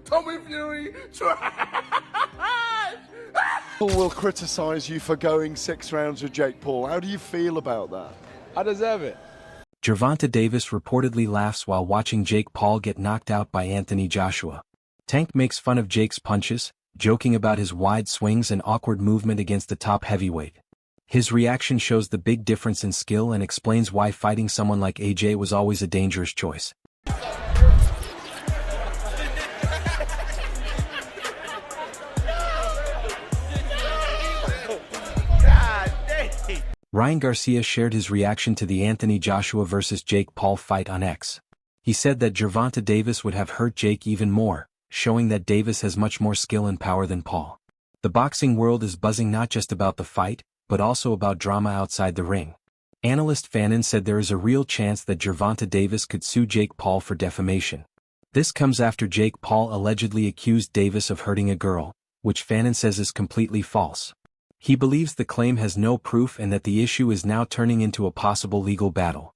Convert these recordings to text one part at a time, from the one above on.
Tommy Fury, trash! People will criticize you for going 6 rounds with Jake Paul. How do you feel about that? I deserve it. Gervonta Davis reportedly laughs while watching Jake Paul get knocked out by Anthony Joshua. Tank makes fun of Jake's punches, joking about his wide swings and awkward movement against the top heavyweight. His reaction shows the big difference in skill and explains why fighting someone like AJ was always a dangerous choice. Ryan Garcia shared his reaction to the Anthony Joshua vs. Jake Paul fight on X. He said that Gervonta Davis would have hurt Jake even more, showing that Davis has much more skill and power than Paul. The boxing world is buzzing not just about the fight, but also about drama outside the ring. Analyst Fannin said there is a real chance that Gervonta Davis could sue Jake Paul for defamation. This comes after Jake Paul allegedly accused Davis of hurting a girl, which Fannin says is completely false. He believes the claim has no proof and that the issue is now turning into a possible legal battle.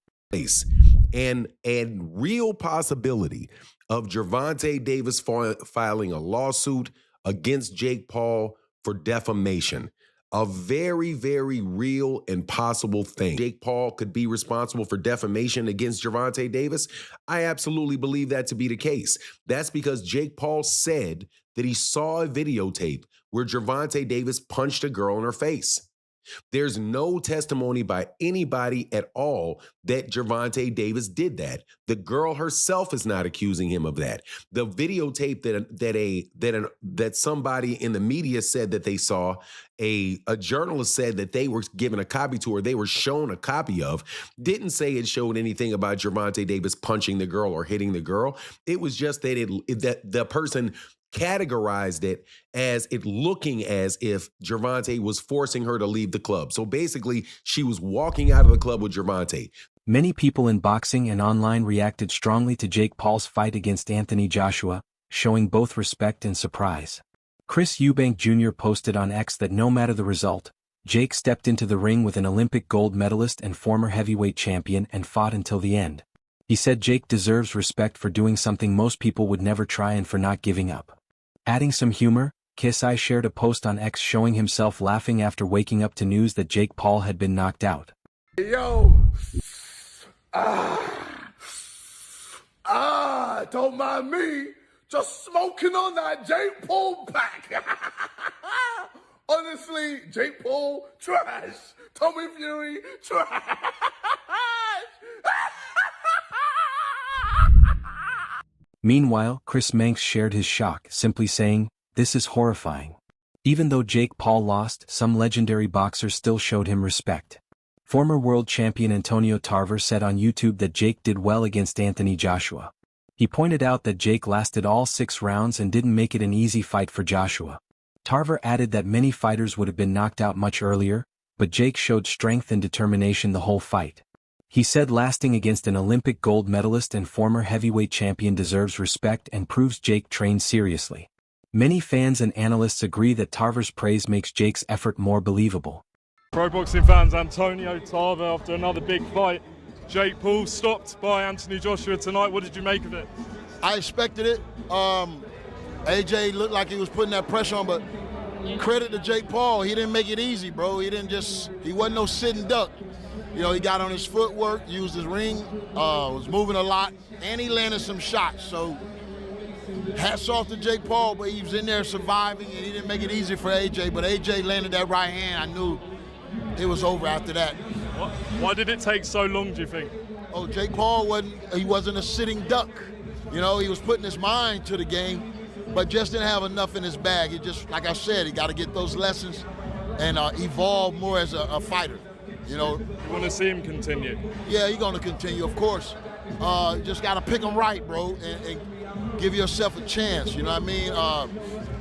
And real possibility of Gervonta Davis filing a lawsuit against Jake Paul for defamation. A very, very real and possible thing. Jake Paul could be responsible for defamation against Gervonta Davis. I absolutely believe that to be the case. That's because Jake Paul said that he saw a videotape where Gervonta Davis punched a girl in her face. There's no testimony by anybody at all that Gervonta Davis did that. The girl herself is not accusing him of that. The videotape that somebody in the media said that they saw, a journalist said that they were given a copy to, or they were shown a copy of, didn't say it showed anything about Gervonta Davis punching the girl or hitting the girl. It was just that the person categorized it as it looking as if Gervonta was forcing her to leave the club. So basically, she was walking out of the club with Gervonta. Many people in boxing and online reacted strongly to Jake Paul's fight against Anthony Joshua, showing both respect and surprise. Chris Eubank Jr. posted on X that no matter the result, Jake stepped into the ring with an Olympic gold medalist and former heavyweight champion and fought until the end. He said Jake deserves respect for doing something most people would never try and for not giving up. Adding some humor, Kiss I shared a post on X showing himself laughing after waking up to news that Jake Paul had been knocked out. Yo, don't mind me, just smoking on that Jake Paul pack. Honestly, Jake Paul, trash. Tommy Fury, trash. Meanwhile, Chris Manx shared his shock, simply saying, "This is horrifying." Even though Jake Paul lost, some legendary boxers still showed him respect. Former world champion Antonio Tarver said on YouTube that Jake did well against Anthony Joshua. He pointed out that Jake lasted all 6 rounds and didn't make it an easy fight for Joshua. Tarver added that many fighters would have been knocked out much earlier, but Jake showed strength and determination the whole fight. He said lasting against an Olympic gold medalist and former heavyweight champion deserves respect and proves Jake trained seriously. Many fans and analysts agree that Tarver's praise makes Jake's effort more believable. Pro boxing fans, Antonio Tarver after another big fight. Jake Paul stopped by Anthony Joshua tonight. What did you make of it? I expected it. AJ looked like he was putting that pressure on, but credit to Jake Paul. He didn't make it easy, bro. He wasn't no sitting duck. You know, he got on his footwork, used his ring, was moving a lot, and he landed some shots. So hats off to Jake Paul, but he was in there surviving, and he didn't make it easy for AJ. But AJ landed that right hand. I knew it was over after that. Why did it take so long, do you think? Oh, Jake Paul wasn't a sitting duck. You know, he was putting his mind to the game, but just didn't have enough in his bag. He just, like I said, he got to get those lessons and evolve more as a fighter. You know, you want to see him continue? Yeah, he's going to continue, of course. Just got to pick him right, bro, and give yourself a chance. You know what I mean?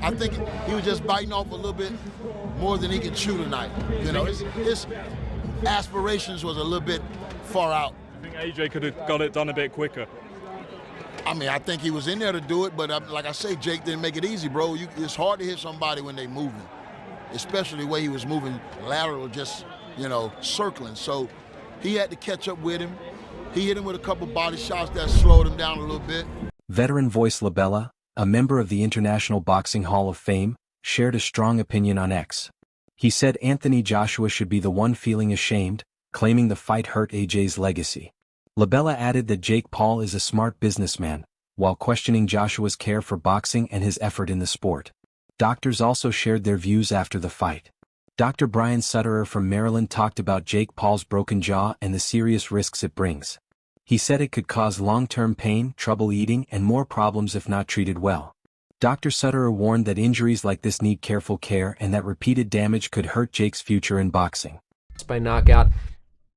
I think he was just biting off a little bit more than he could chew tonight. You know, his aspirations was a little bit far out. I think AJ could have got it done a bit quicker. I mean, I think he was in there to do it, but like I say, Jake didn't make it easy, bro. It's hard to hit somebody when they moving, especially the way he was moving lateral, just, you know, circling. So he had to catch up with him. He hit him with a couple body shots that slowed him down a little bit. Veteran voice Labella, a member of the International Boxing Hall of Fame, shared a strong opinion on X. He said Anthony Joshua should be the one feeling ashamed, claiming the fight hurt AJ's legacy. Labella added that Jake Paul is a smart businessman, while questioning Joshua's care for boxing and his effort in the sport. Doctors also shared their views after the fight. Dr. Brian Sutterer from Maryland talked about Jake Paul's broken jaw and the serious risks it brings. He said it could cause long-term pain, trouble eating, and more problems if not treated well. Dr. Sutterer warned that injuries like this need careful care and that repeated damage could hurt Jake's future in boxing. By knockout.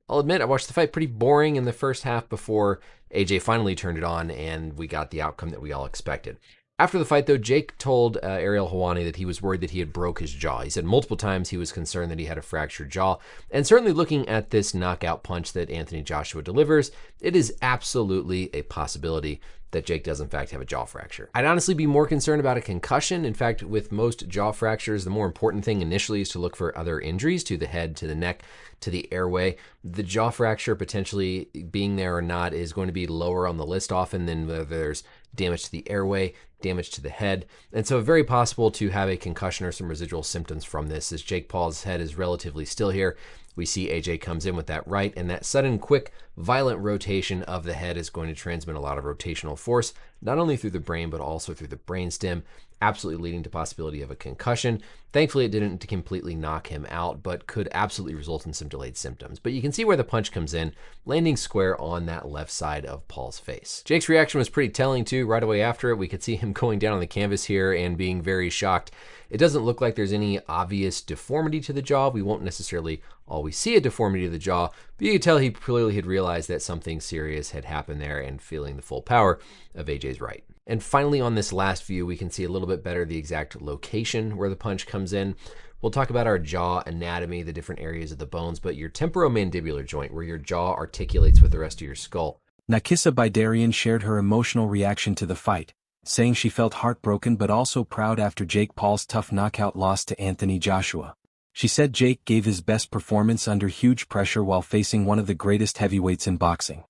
I'll admit I watched the fight pretty boring in the first half before AJ finally turned it on and we got the outcome that we all expected. After the fight, though, Jake told Ariel Helwani that he was worried that he had broke his jaw. He said multiple times he was concerned that he had a fractured jaw. And certainly looking at this knockout punch that Anthony Joshua delivers, it is absolutely a possibility that Jake does in fact have a jaw fracture. I'd honestly be more concerned about a concussion. In fact, with most jaw fractures, the more important thing initially is to look for other injuries to the head, to the neck, to the airway. The jaw fracture potentially being there or not is going to be lower on the list often than whether there's damage to the airway, damage to the head. And so very possible to have a concussion or some residual symptoms from this, as Jake Paul's head is relatively still here. We see AJ comes in with that right, and that sudden, quick, violent rotation of the head is going to transmit a lot of rotational force, not only through the brain, but also through the brainstem, absolutely leading to possibility of a concussion. Thankfully, it didn't completely knock him out, but could absolutely result in some delayed symptoms. But you can see where the punch comes in, landing square on that left side of Paul's face. Jake's reaction was pretty telling too. Right away after it, we could see him going down on the canvas here and being very shocked. It doesn't look like there's any obvious deformity to the jaw. We won't necessarily always see a deformity to the jaw, but you could tell he clearly had realized that something serious had happened there and feeling the full power of AJ's right. And finally, on this last view, we can see a little bit better the exact location where the punch comes in. We'll talk about our jaw anatomy, the different areas of the bones, but your temporomandibular joint, where your jaw articulates with the rest of your skull. Nakisa Bidarian shared her emotional reaction to the fight, saying she felt heartbroken but also proud after Jake Paul's tough knockout loss to Anthony Joshua. She said Jake gave his best performance under huge pressure while facing one of the greatest heavyweights in boxing.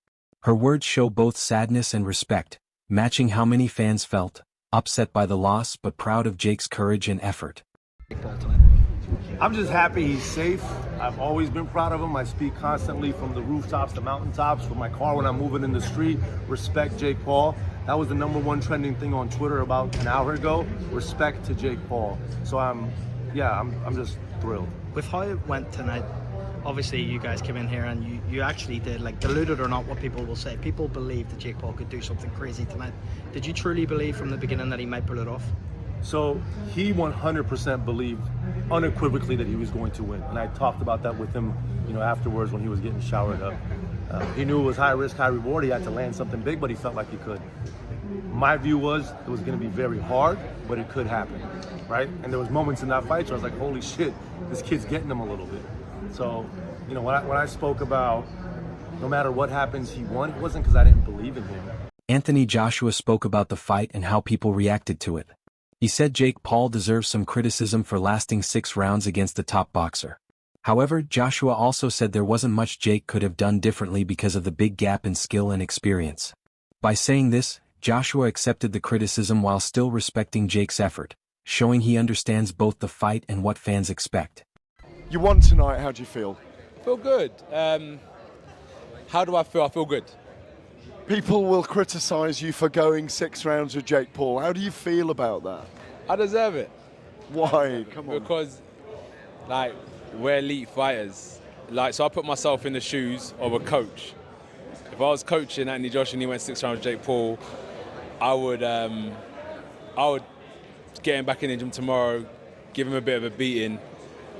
Her words show both sadness and respect, matching how many fans felt, upset by the loss but proud of Jake's courage and effort. I'm just happy he's safe. I've always been proud of him. I speak constantly from the rooftops to mountaintops with my car when I'm moving in the street. Respect Jake Paul. That was the #1 trending thing on Twitter about an hour ago. Respect to Jake Paul. So I'm just thrilled. With how it went tonight, obviously you guys came in here and you actually did, like, deluded or not what people will say, people believed that Jake Paul could do something crazy tonight. Did you truly believe from the beginning that he might pull it off? So he 100% believed unequivocally that he was going to win. And I talked about that with him, afterwards when he was getting showered up. He knew it was high risk, high reward. He had to land something big, but he felt like he could. My view was it was going to be very hard, but it could happen, right? And there was moments in that fight where I was like, holy shit, this kid's getting him a little bit. So, when I spoke about no matter what happens, he won, it wasn't because I didn't believe in him. Anthony Joshua spoke about the fight and how people reacted to it. He said Jake Paul deserves some criticism for lasting 6 rounds against the top boxer. However, Joshua also said there wasn't much Jake could have done differently because of the big gap in skill and experience. By saying this, Joshua accepted the criticism while still respecting Jake's effort, showing he understands both the fight and what fans expect. You won tonight, how do you feel? Feel good. How do I feel? I feel good. People will criticize you for going 6 rounds with Jake Paul. How do you feel about that? I deserve it. Why? Come on. Because, we're elite fighters. So I put myself in the shoes of a coach. If I was coaching Anthony Joshua and he went 6 rounds with Jake Paul, I would get him back in the gym tomorrow, give him a bit of a beating,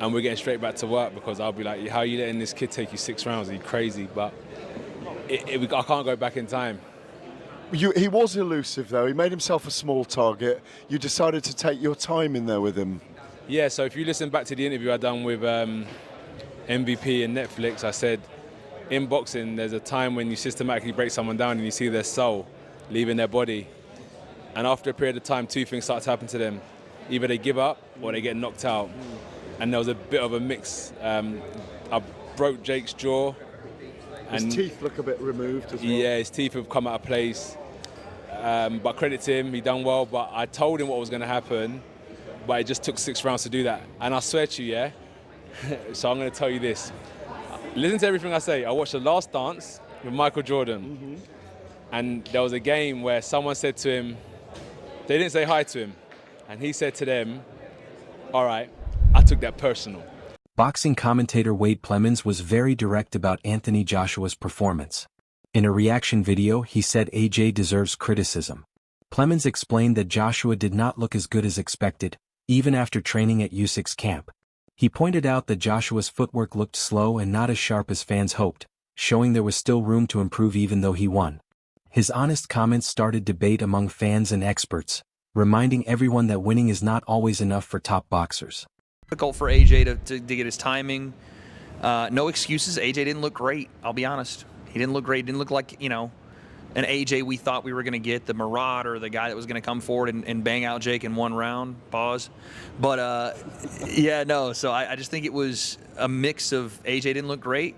and we're getting straight back to work, because I'll be like, how are you letting this kid take you 6 rounds? Are you crazy? But I can't go back in time. He was elusive, though. He made himself a small target. You decided to take your time in there with him. Yeah, so if you listen back to the interview I done with MVP and Netflix, I said, in boxing, there's a time when you systematically break someone down and you see their soul leaving their body. And after a period of time, 2 things start to happen to them. Either they give up or they get knocked out. And there was a bit of a mix. I broke Jake's jaw. His teeth look a bit removed as well. Yeah, his teeth have come out of place. but credit to him, he done well. But I told him what was going to happen, but it just took 6 rounds to do that. And I swear to you, yeah, so I'm going to tell you this. Listen to everything I say. I watched The Last Dance with Michael Jordan, and there was a game where someone said to him, they didn't say hi to him, and he said to them, all right, I took that personal. Boxing commentator Wade Plemons was very direct about Anthony Joshua's performance. In a reaction video, he said AJ deserves criticism. Plemons explained that Joshua did not look as good as expected, even after training at Usyk's camp. He pointed out that Joshua's footwork looked slow and not as sharp as fans hoped, showing there was still room to improve even though he won. His honest comments started debate among fans and experts, reminding everyone that winning is not always enough for top boxers. Difficult for AJ to get his timing. No excuses. AJ didn't look great. I'll be honest. He didn't look great. He didn't look like, an AJ we thought we were going to get, the Marauder, the guy that was going to come forward and bang out Jake in 1 round. Pause. But, So I just think it was a mix of AJ didn't look great.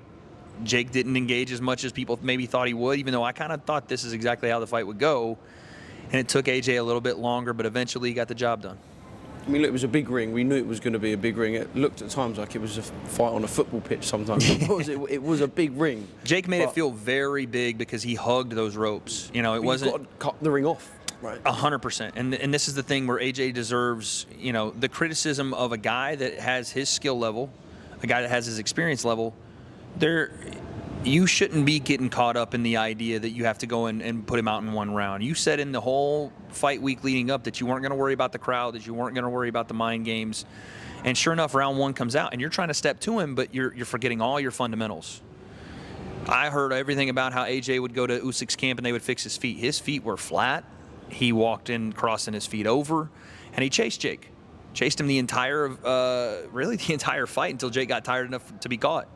Jake didn't engage as much as people maybe thought he would, even though I kind of thought this is exactly how the fight would go. And it took AJ a little bit longer, but eventually he got the job done. I mean, look, it was a big ring. We knew it was going to be a big ring. It looked at times like it was a fight on a football pitch sometimes. It was a big ring. Jake made it feel very big because he hugged those ropes. It wasn't... You've got to cut the ring off. Right. 100%. And this is the thing where AJ deserves, the criticism of a guy that has his skill level, a guy that has his experience level. You shouldn't be getting caught up in the idea that you have to go and put him out in 1 round. You said in the whole fight week leading up that you weren't going to worry about the crowd, that you weren't going to worry about the mind games. And sure enough, round 1 comes out, and you're trying to step to him, but you're forgetting all your fundamentals. I heard everything about how AJ would go to Usyk's camp and they would fix his feet. His feet were flat. He walked in crossing his feet over, and he chased Jake. Chased him the entire fight until Jake got tired enough to be caught.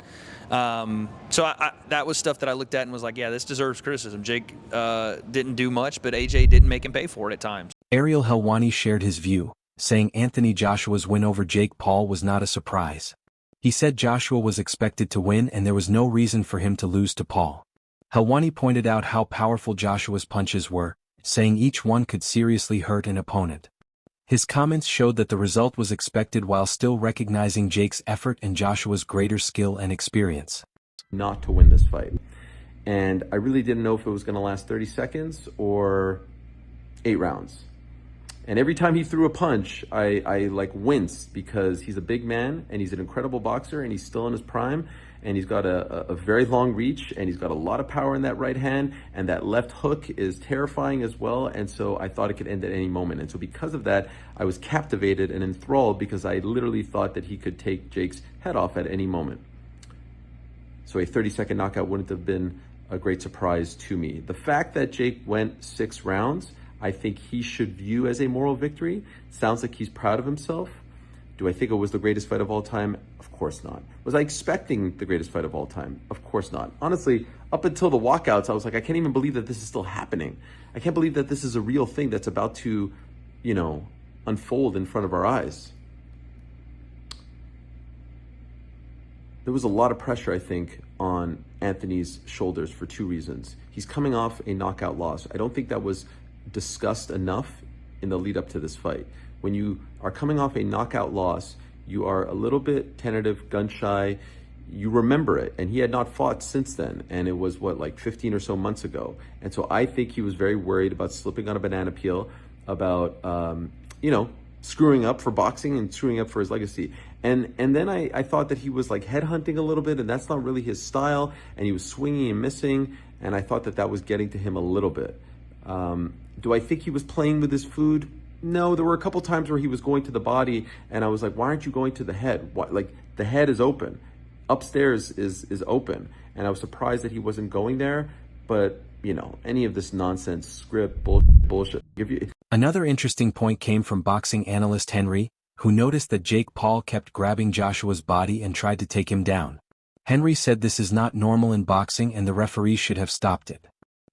So that was stuff that I looked at and was like, yeah, this deserves criticism. Jake didn't do much, but AJ didn't make him pay for it at times. Ariel Helwani shared his view, saying Anthony Joshua's win over Jake Paul was not a surprise. He said Joshua was expected to win and there was no reason for him to lose to Paul. Helwani pointed out how powerful Joshua's punches were, saying each one could seriously hurt an opponent. His comments showed that the result was expected while still recognizing Jake's effort and Joshua's greater skill and experience. Not to win this fight. And I really didn't know if it was going to last 30 seconds or 8 rounds. And every time he threw a punch, I winced because he's a big man and he's an incredible boxer and he's still in his prime. And he's got a very long reach, and he's got a lot of power in that right hand, and that left hook is terrifying as well, and so I thought it could end at any moment. And so because of that, I was captivated and enthralled because I literally thought that he could take Jake's head off at any moment. So a 30-second knockout wouldn't have been a great surprise to me. The fact that Jake went 6 rounds, I think he should view as a moral victory. Sounds like he's proud of himself. Do I think it was the greatest fight of all time? Of course not. Was I expecting the greatest fight of all time? Of course not. Honestly, up until the walkouts, I was like, I can't even believe that this is still happening. I can't believe that this is a real thing that's about to, unfold in front of our eyes. There was a lot of pressure, I think, on Anthony's shoulders for 2 reasons. He's coming off a knockout loss. I don't think that was discussed enough in the lead up to this fight. When you are coming off a knockout loss, you are a little bit tentative, gun shy. You remember it, and he had not fought since then, and it was 15 or so months ago. And so I think he was very worried about slipping on a banana peel, about screwing up for boxing and screwing up for his legacy. And then I thought that he was headhunting a little bit, and that's not really his style, and he was swinging and missing, and I thought that was getting to him a little bit. Do I think he was playing with his food? No, there were a couple times where he was going to the body, and I was like, why aren't you going to the head? The head is open. Upstairs is open. And I was surprised that he wasn't going there. But, any of this nonsense, script, bullshit. Another interesting point came from boxing analyst Henry, who noticed that Jake Paul kept grabbing Joshua's body and tried to take him down. Henry said this is not normal in boxing and the referee should have stopped it.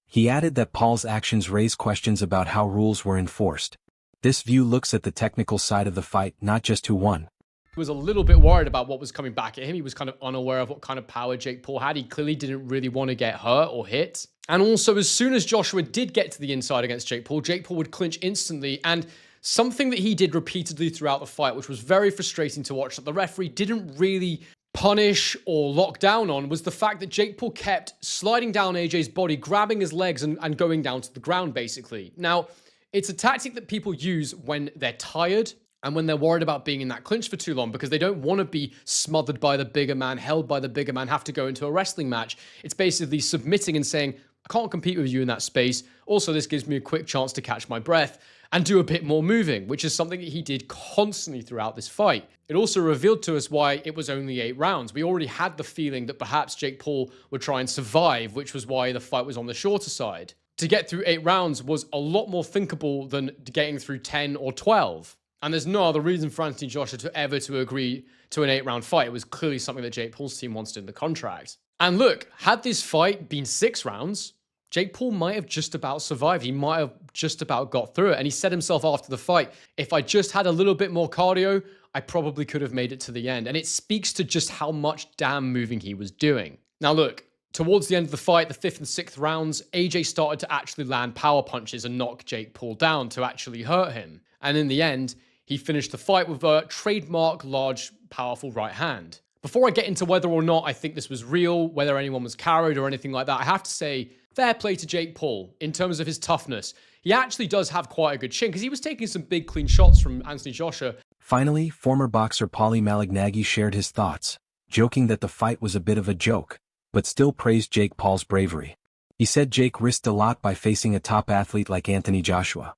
He added that Paul's actions raise questions about how rules were enforced. This view looks at the technical side of the fight, not just who won. was a little bit worried about what was coming back at him. He was kind of unaware of what kind of power Jake Paul had. He clearly didn't really want to get hurt or hit. And also, as soon as Joshua did get to the inside against Jake Paul would clinch instantly. And something that he did repeatedly throughout the fight, which was very frustrating to watch, that the referee didn't really punish or lock down on, was the fact that Jake Paul kept sliding down AJ's body, grabbing his legs and going down to the ground, basically. Now, it's a tactic that people use when they're tired and when they're worried about being in that clinch for too long, because they don't want to be smothered by the bigger man, held by the bigger man, have to go into a wrestling match. It's basically submitting and saying, I can't compete with you in that space. Also, this gives me a quick chance to catch my breath and do a bit more moving, which is something that he did constantly throughout this fight. It also revealed to us why it was only 8 rounds. We already had the feeling that perhaps Jake Paul would try and survive, which was why the fight was on the shorter side. To get through 8 rounds was a lot more thinkable than getting through 10 or 12. And there's no other reason for Anthony Joshua to agree to an 8-round fight. It was clearly something that Jake Paul's team wanted in the contract. And look, had this fight been 6 rounds, Jake Paul might have just about survived. He might have just about got through it. And he said himself after the fight, if I just had a little bit more cardio, I probably could have made it to the end. And it speaks to just how much damn moving he was doing. Now look, towards the end of the fight, the 5th and 6th rounds, AJ started to actually land power punches and knock Jake Paul down to actually hurt him. And in the end, he finished the fight with a trademark large, powerful right hand. Before I get into whether or not I think this was real, whether anyone was carried or anything like that, I have to say, fair play to Jake Paul in terms of his toughness. He actually does have quite a good chin because he was taking some big clean shots from Anthony Joshua. Finally, former boxer Paulie Malignaggi shared his thoughts, joking that the fight was a bit of a joke, but still praised Jake Paul's bravery. He said Jake risked a lot by facing a top athlete like Anthony Joshua.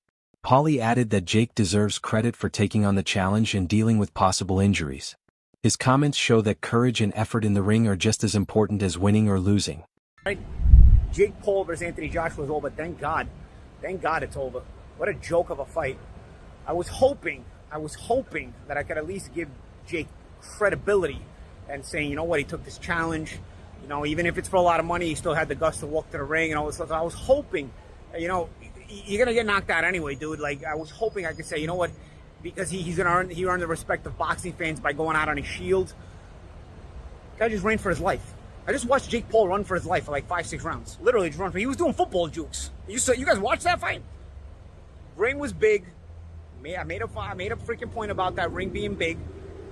Paulie added that Jake deserves credit for taking on the challenge and dealing with possible injuries. His comments show that courage and effort in the ring are just as important as winning or losing. Jake Paul versus Anthony Joshua is over. Thank God it's over. What a joke of a fight. I was hoping that I could at least give Jake credibility and saying, you know what, he took this challenge. You know, even if it's for a lot of money, he still had the guts to walk to the ring and all this stuff. I was hoping, you know, you're gonna get knocked out anyway, dude. Like, I was hoping I could say, you know what, because he earned the respect of boxing fans by going out on his shield. The guy just ran for his life. I just watched Jake Paul run for his life for like 5-6 rounds. Literally just run for. He was doing football jukes. You guys watched that fight? Ring was big. I made a freaking point about that ring being big,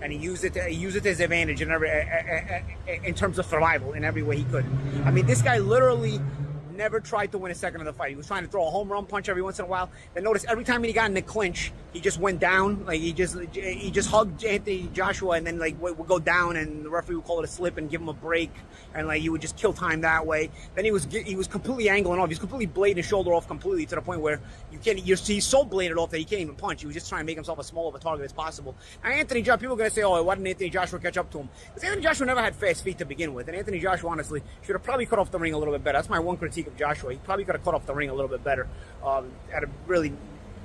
and he used it to his advantage in terms of survival in every way he could. I mean, this guy literally never tried to win a second of the fight. He was trying to throw a home run punch every once in a while. Then notice every time he got in the clinch, he just went down. Like he just hugged Anthony Joshua and then like would go down, and the referee would call it a slip and give him a break, and like he would just kill time that way. Then he was completely angling off. He was completely blading his shoulder off completely to the point where he's so bladed off that he can't even punch. He was just trying to make himself as small of a target as possible. And Anthony Joshua, people are gonna say, oh, why didn't Anthony Joshua catch up to him? Because Anthony Joshua never had fast feet to begin with, and Anthony Joshua honestly should have probably cut off the ring a little bit better. That's my one critique of Joshua. He probably could have cut off the ring a little bit better.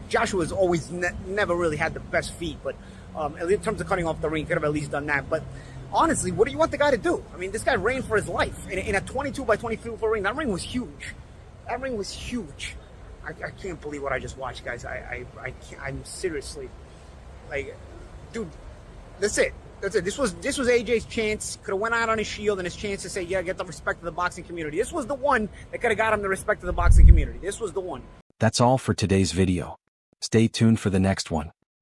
Joshua's always never really had the best feet, but in terms of cutting off the ring, could have at least done that. But honestly, what do you want the guy to do? I mean, this guy ran for his life in a 22 by 22 foot ring. That ring was huge. I can't believe what I just watched, guys. I'm seriously, like, dude, that's it. This was AJ's chance. Could have went out on his shield and his chance to say, yeah, get the respect of the boxing community. This was the one that could have got him the respect of the boxing community. This was the one. That's all for today's video. Stay tuned for the next one.